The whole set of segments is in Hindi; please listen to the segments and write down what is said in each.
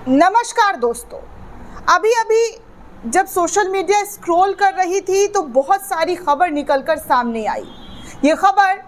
नमस्कार दोस्तों। अभी अभी जब सोशल मीडिया स्क्रॉल कर रही थी तो बहुत सारी खबर निकलकर सामने आई। ये खबर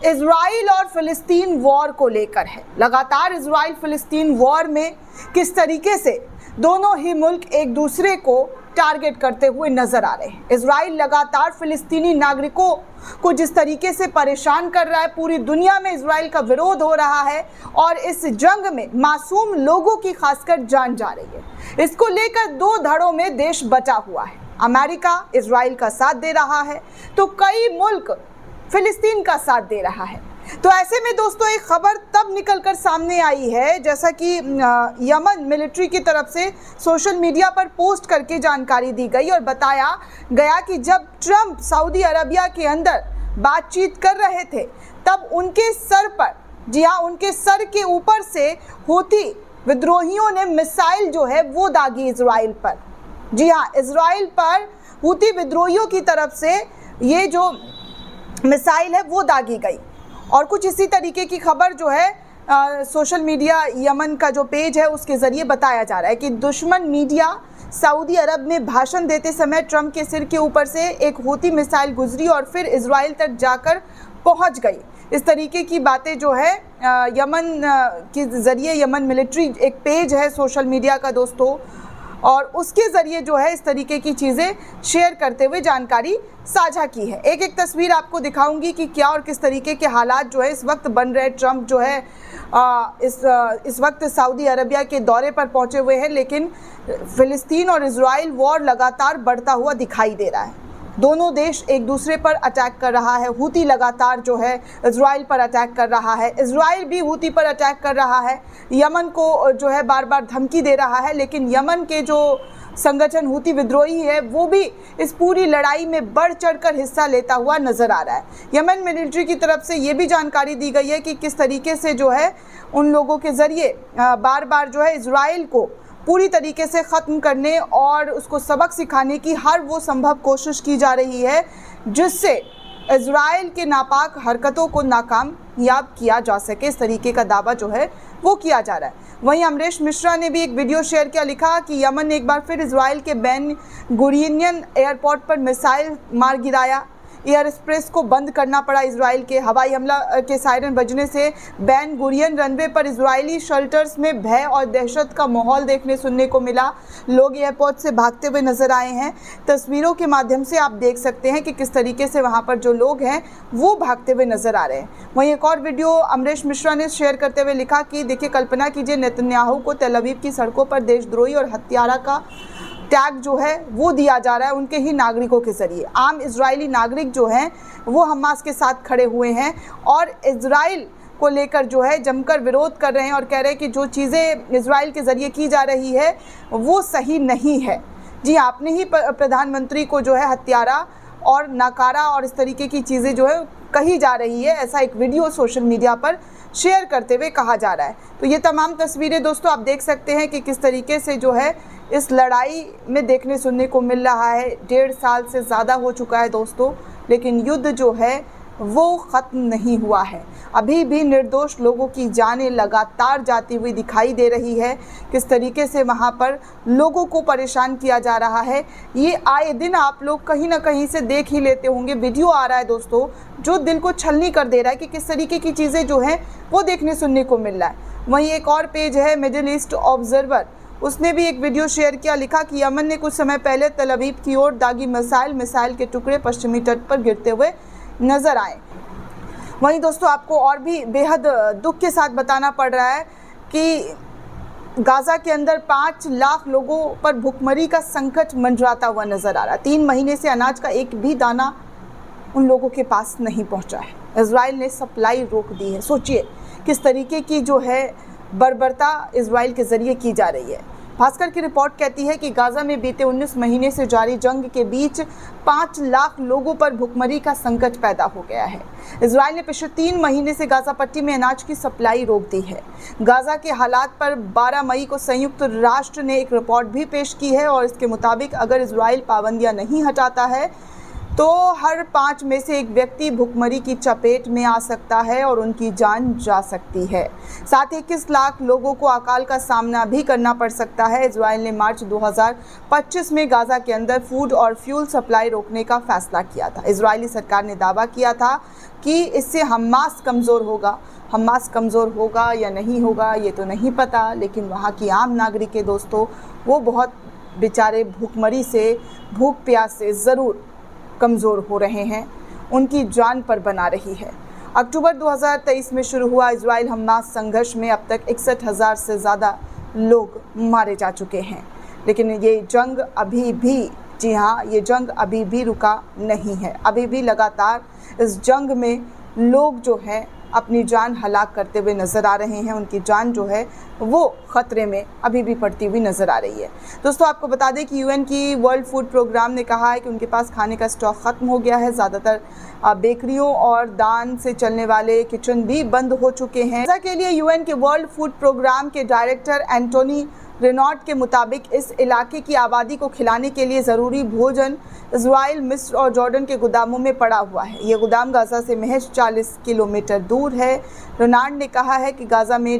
इजराइल और फ़िलिस्तीन वॉर को लेकर है। लगातार इजराइल फ़िलिस्तीन वॉर में किस तरीके से दोनों ही मुल्क एक दूसरे को टारगेट करते हुए नजर आ रहे हैं। इजराइल लगातार फ़िलिस्तीनी नागरिकों को जिस तरीके से परेशान कर रहा है, पूरी दुनिया में इजराइल का विरोध हो रहा है और इस जंग में मासूम लोगों की खासकर जान जा रही है। इसको लेकर दो धड़ों में देश बचा हुआ है। अमेरिका इजराइल का साथ दे रहा है तो कई मुल्क फिलिस्तीन का साथ दे रहा है। तो ऐसे में दोस्तों एक खबर तब निकलकर सामने आई है, जैसा कि यमन मिलिट्री की तरफ से सोशल मीडिया पर पोस्ट करके जानकारी दी गई और बताया गया कि जब ट्रंप सऊदी अरबिया के अंदर बातचीत कर रहे थे तब उनके सर पर, जी हाँ, उनके सर के ऊपर से हूती विद्रोहियों ने मिसाइल जो है वो दागी इजराइल पर। जी हाँ, इजराइल पर हूती विद्रोहियों की तरफ से ये जो मिसाइल है वो दागी गई। और कुछ इसी तरीके की खबर जो है सोशल मीडिया यमन का जो पेज है उसके ज़रिए बताया जा रहा है कि दुश्मन मीडिया सऊदी अरब में भाषण देते समय ट्रंप के सिर के ऊपर से एक हूती मिसाइल गुजरी और फिर इजराइल तक जाकर पहुंच गई। इस तरीके की बातें जो है यमन के ज़रिए, यमन मिलिट्री एक पेज है सोशल मीडिया का दोस्तों, और उसके ज़रिए जो है इस तरीके की चीज़ें शेयर करते हुए जानकारी साझा की है। एक एक तस्वीर आपको दिखाऊंगी कि क्या और किस तरीके के हालात जो है इस वक्त बन रहे। ट्रंप जो है इस वक्त सऊदी अरबिया के दौरे पर पहुंचे हुए हैं, लेकिन फ़िलिस्तीन और इजराइल वॉर लगातार बढ़ता हुआ दिखाई दे रहा है। दोनों देश एक दूसरे पर अटैक कर रहा है। हूती लगातार जो है इजराइल पर अटैक कर रहा है, इजराइल भी हूती पर अटैक कर रहा है, यमन को जो है बार बार धमकी दे रहा है। लेकिन यमन के जो संगठन हूती विद्रोही है वो भी इस पूरी लड़ाई में बढ़ चढ़कर हिस्सा लेता हुआ नज़र आ रहा है। यमन मिलिट्री की तरफ से ये भी जानकारी दी गई है कि किस तरीके से जो है उन लोगों के ज़रिए बार बार जो है इजराइल को पूरी तरीके से ख़त्म करने और उसको सबक सिखाने की हर वो संभव कोशिश की जा रही है जिससे इजराइल के नापाक हरकतों को नाकामयाब किया जा सके। इस तरीके का दावा जो है वो किया जा रहा है। वहीं अमरीश मिश्रा ने भी एक वीडियो शेयर किया, लिखा कि यमन ने एक बार फिर इजराइल के बेन गुरियन एयरपोर्ट पर मिसाइल मार गिराया। एयर एक्सप्रेस को बंद करना पड़ा। इजराइल के हवाई हमला के सायरन बजने से बेन गुरियन रनवे पर इजरायली शेल्टर्स में भय और दहशत का माहौल देखने सुनने को मिला। लोग एयरपोर्ट से भागते हुए नजर आए हैं। तस्वीरों के माध्यम से आप देख सकते हैं कि किस तरीके से वहां पर जो लोग हैं वो भागते हुए नजर आ रहे हैं। वहीं एक और वीडियो अमरीश मिश्रा ने शेयर करते हुए लिखा कि देखिए, कल्पना कीजिए नेतन्याहू को तेल अवीव की सड़कों पर देशद्रोही और हत्यारा का टैग जो है वो दिया जा रहा है उनके ही नागरिकों के ज़रिए। आम इजरायली नागरिक जो हैं वो हमास के साथ खड़े हुए हैं और इजराइल को लेकर जो है जमकर विरोध कर रहे हैं और कह रहे हैं कि जो चीज़ें इजराइल के ज़रिए की जा रही है वो सही नहीं है। जी, आपने ही प्रधानमंत्री को जो है हत्यारा और नाकारा और इस तरीके की चीज़ें जो है कही जा रही है, ऐसा एक वीडियो सोशल मीडिया पर शेयर करते हुए कहा जा रहा है। तो ये तमाम तस्वीरें दोस्तों आप देख सकते हैं कि किस तरीके से जो है इस लड़ाई में देखने सुनने को मिल रहा है। 1.5 साल से ज़्यादा हो चुका है दोस्तों, लेकिन युद्ध जो है वो ख़त्म नहीं हुआ है। अभी भी निर्दोष लोगों की जानें लगातार जाती हुई दिखाई दे रही है। किस तरीके से वहाँ पर लोगों को परेशान किया जा रहा है ये आए दिन आप लोग कहीं ना कहीं से देख ही लेते होंगे। वीडियो आ रहा है दोस्तों जो दिल को छलनी कर दे रहा है कि किस तरीके की चीज़ें जो हैं वो देखने सुनने को मिल रहा है। वहीं एक और पेज है मिडिल ईस्ट ऑब्जर्वर, उसने भी एक वीडियो शेयर किया, लिखा कि यमन ने कुछ समय पहले तेल अवीव की ओर दागी मिसाइल के टुकड़े पश्चिमी तट पर गिरते हुए नज़र आए। वहीं दोस्तों आपको और भी बेहद दुख के साथ बताना पड़ रहा है कि गाज़ा के अंदर 5 लाख लोगों पर भुखमरी का संकट मंडराता हुआ नज़र आ रहा है। 3 महीने से अनाज का एक भी दाना उन लोगों के पास नहीं पहुंचा है। इजराइल ने सप्लाई रोक दी है। सोचिए किस तरीके की जो है बर्बरता इजराइल के ज़रिए की जा रही है। भास्कर की रिपोर्ट कहती है कि गाज़ा में बीते 19 महीने से जारी जंग के बीच 5 लाख लोगों पर भुखमरी का संकट पैदा हो गया है। इजराइल ने पिछले 3 महीने से गाज़ा पट्टी में अनाज की सप्लाई रोक दी है। गाज़ा के हालात पर 12 मई को संयुक्त राष्ट्र ने एक रिपोर्ट भी पेश की है और इसके मुताबिक अगर इजराइल पाबंदियां नहीं हटाता है तो हर 5 में से एक व्यक्ति भुखमरी की चपेट में आ सकता है और उनकी जान जा सकती है। साथ ही 21 लाख लोगों को अकाल का सामना भी करना पड़ सकता है। इजराइल ने मार्च 2025 में गाजा के अंदर फूड और फ्यूल सप्लाई रोकने का फैसला किया था। इजरायली सरकार ने दावा किया था कि इससे हमास कमज़ोर होगा। हमास कमज़ोर होगा या नहीं होगा ये तो नहीं पता, लेकिन वहाँ की आम नागरिक के दोस्तों, वो बहुत बेचारे भूखमरी से, भूख प्यास से ज़रूर कमज़ोर हो रहे हैं, उनकी जान पर बना रही है। अक्टूबर 2023 में शुरू हुआ इजराइल हमास संघर्ष में अब तक 61,000 से ज़्यादा लोग मारे जा चुके हैं। लेकिन ये जंग अभी भी, जी हाँ, ये जंग अभी भी रुका नहीं है। अभी भी लगातार इस जंग में लोग जो हैं अपनी जान हलाक करते हुए नज़र आ रहे हैं। उनकी जान जो है वो ख़तरे में अभी भी पड़ती हुई नज़र आ रही है। दोस्तों, आपको बता दें कि यूएन की वर्ल्ड फूड प्रोग्राम ने कहा है कि उनके पास खाने का स्टॉक ख़त्म हो गया है। ज़्यादातर बेकरियों और दान से चलने वाले किचन भी बंद हो चुके हैं। ऐसा के लिए यूएन के वर्ल्ड फूड प्रोग्राम के डायरेक्टर एंटोनी रेनॉल्ट के मुताबिक इस इलाके की आबादी को खिलाने के लिए ज़रूरी भोजन इजराइल, मिस्र और जॉर्डन के गोदामों में पड़ा हुआ है। ये गोदाम गाज़ा से महज 40 किलोमीटर दूर है। रेनॉल्ट ने कहा है कि गाज़ा में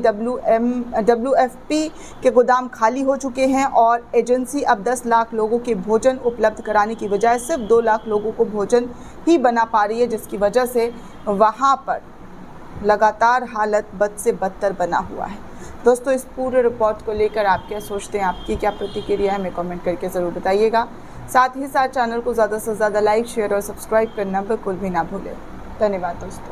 WFP के गोदाम खाली हो चुके हैं और एजेंसी अब 10 लाख लोगों के भोजन उपलब्ध कराने की बजाय सिर्फ 2 लाख लोगों को भोजन ही बना पा रही है, जिसकी वजह से वहाँ पर लगातार हालत बद से बदतर बना हुआ है। दोस्तों, इस पूरे रिपोर्ट को लेकर आप क्या सोचते हैं, आपकी क्या प्रतिक्रिया है, हमें कमेंट करके ज़रूर बताइएगा। साथ ही साथ चैनल को ज़्यादा से ज़्यादा लाइक, शेयर और सब्सक्राइब करना बिल्कुल भी ना भूलें। धन्यवाद दोस्तों।